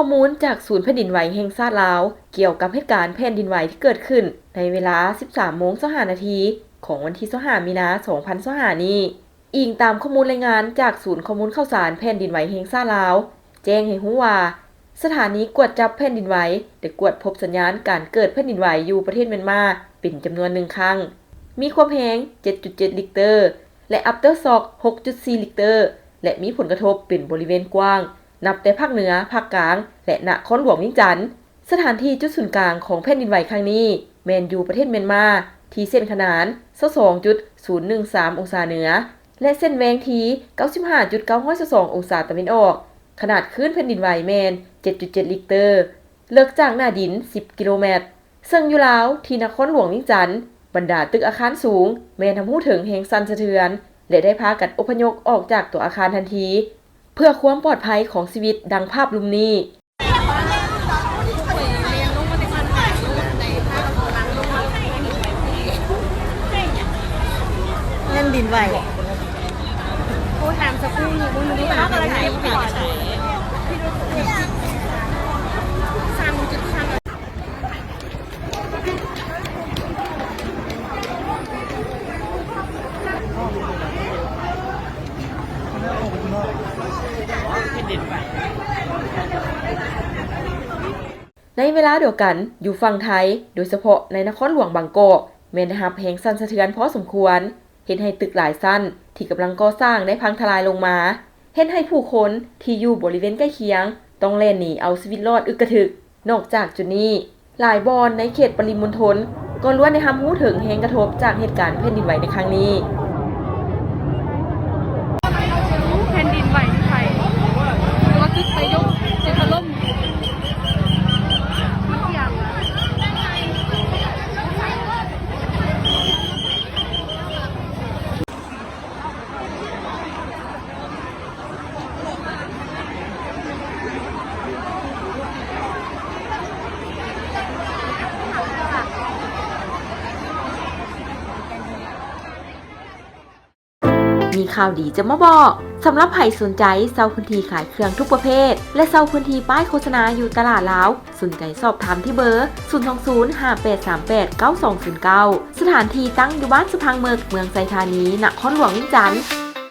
อมูลจากศูนย์แผ่นดินไหวแห่งชาติลาวเกี่ยวกับเหตุการณ์แผ่นดินไหวที่เกิดขึ้นในเวลา 13:25 น.ของวันที่25 มีนาคม 2025 นี้อิงตามข้อมูลรายงานจากศูนย์ข้อมูลข่าวสารแผ่นดินไหวแห่งชาติลาวแจ้งให้รู้ว่าสถานีกวดจับแผ่นดินไหวได้กวดพบสัญญาณการเกิดแผ่นดินไหวอยู่ประเทศเมียนมาเป็นจำนวน1ครั้งมีความแรง 7.7 ลิกเตอร์และอัปเตอร์ช็อค 6.4 ลิกเตอร์และมีผลกระทบเป็นบริเวณกว้างนับแต่ภาคเหนือภาคกลางและนครหลวงเวียงจันทน์สถานที่จุดศูนย์กลางของแผ่นดินไหวครั้งนี้แม่นอยู่ประเทศเมียนมาที่เส้นขนาน 22.013 องศาเหนือและเส้นแหวงที่ 95.922 องศาตะวันออกขนาดคลื่นแผ่นดินไหวแม่น 7.7 ลิกเตอร์เลิกจากหน้าดิน 10 กิโลเมตรซึ่งอยู่ลาวที่นครหลวงเวียงจันทน์บรรดาตึกอาคารสูงแม่นทำให้ถึงแห่งสั่นสะเทือนและได้พากันอพยพออกจากตัวอาคารทันทีเพื่อความปลอดภัยของชีวิตดังภาพลุ่มนี้เล่นดินไหวผู้ถามสักครู่หนึ่งไม่รู้ว่าอะไรไหนก่อนในเวลาเดียวกันอยู่ฝั่งไทยโดยเฉพาะในนครหลวงบางกอกแม่นได้รับแรงสั่นสะเทือนพอสมควรเห็นให้ตึกหลายชั้นที่กำลังก่อสร้างได้พังทลายลงมาเห็นให้ผู้คนที่อยู่บริเวณใกล้เคียงต้องแล่นหนีเอาชีวิตรอดอึกกระทึกนอกจากจุดนี้หลายบอนในเขตปริมณฑลก็ล้วนได้รับรู้ถึงแรงกระทบจากเหตุการณ์แผ่นดินไหวในครั้งนี้แผ่นดินไหวในไทยหรือว่าตึกไซยกตึกถล่มมีข่าวดีจะมาบอกสำหรับใครสนใจเช่าพื้นที่ขายเครื่องทุกประเภทและเช่าพื้นที่ป้ายโฆษณาอยู่ตลาดลาวสนใจสอบถามที่เบอร์ 02058389209 สถานที่ตั้งอยู่บ้านสุพังเมืองไซธานีนครหลวงเวียงจันทน์